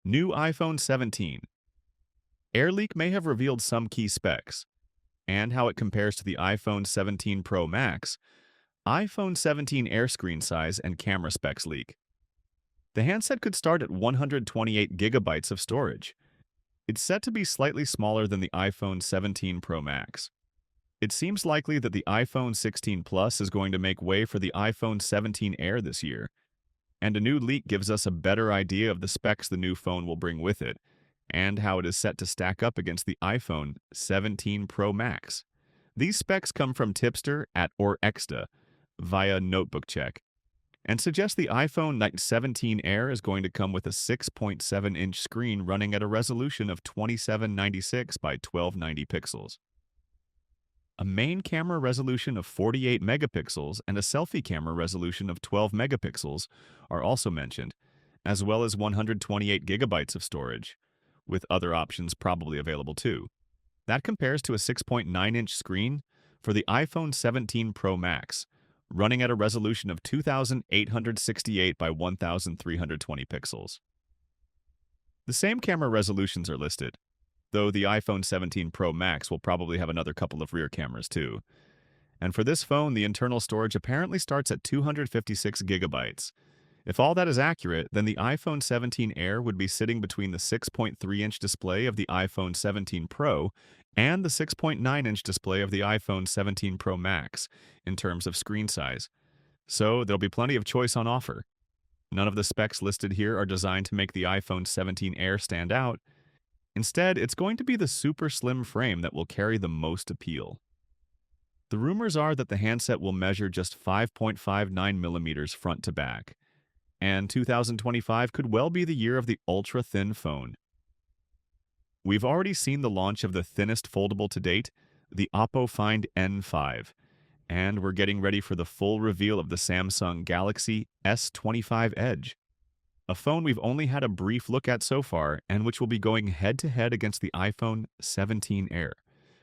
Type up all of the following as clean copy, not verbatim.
New iPhone 17. AirLeak may have revealed some key specs and how it compares to the iPhone 17 Pro Max. iPhone 17 Air screen size and camera specs leak. The handset could start at 128 gigabytes of storage. It's set to be slightly smaller than the iPhone 17 Pro Max. It seems likely that the iPhone 16 Plus is going to make way for the iPhone 17 Air this year, and a new leak gives us a better idea of the specs the new phone will bring with it, and how it is set to stack up against the iPhone 17 Pro Max. These specs come from Tipster at OrExta via Notebook Check, and suggest the iPhone 17 Air is going to come with a 6.7-inch screen running at a resolution of 2796 by 1290 pixels. A main camera resolution of 48 megapixels and a selfie camera resolution of 12 megapixels are also mentioned, as well as 128 gigabytes of storage, with other options probably available too. That compares to a 6.9-inch screen for the iPhone 17 Pro Max, running at a resolution of 2868 by 1320 pixels. The same camera resolutions are listed, though the iPhone 17 Pro Max will probably have another couple of rear cameras too. And for this phone, the internal storage apparently starts at 256 gigabytes. If all that is accurate, then the iPhone 17 Air would be sitting between the 6.3-inch display of the iPhone 17 Pro and the 6.9-inch display of the iPhone 17 Pro Max in terms of screen size. So there'll be plenty of choice on offer. None of the specs listed here are designed to make the iPhone 17 Air stand out. Instead, it's going to be the super slim frame that will carry the most appeal. The rumors are that the handset will measure just 5.59 millimeters front to back, and 2025 could well be the year of the ultra-thin phone. We've already seen the launch of the thinnest foldable to date, the Oppo Find N5, and we're getting ready for the full reveal of the Samsung Galaxy S25 Edge, a phone we've only had a brief look at so far and which will be going head-to-head against the iPhone 17 Air.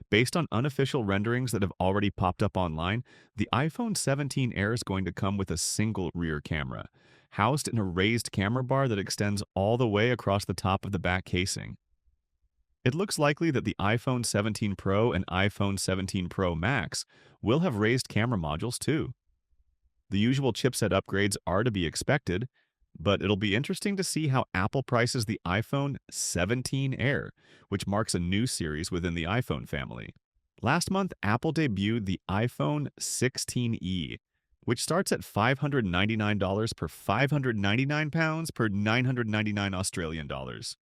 Based on unofficial renderings that have already popped up online, the iPhone 17 Air is going to come with a single rear camera, housed in a raised camera bar that extends all the way across the top of the back casing. It looks likely that the iPhone 17 Pro and iPhone 17 Pro Max will have raised camera modules too. The usual chipset upgrades are to be expected, but it'll be interesting to see how Apple prices the iPhone 17 Air, which marks a new series within the iPhone family. Last month, Apple debuted the iPhone 16e, which starts at $599 per £599 per 999 Australian dollars.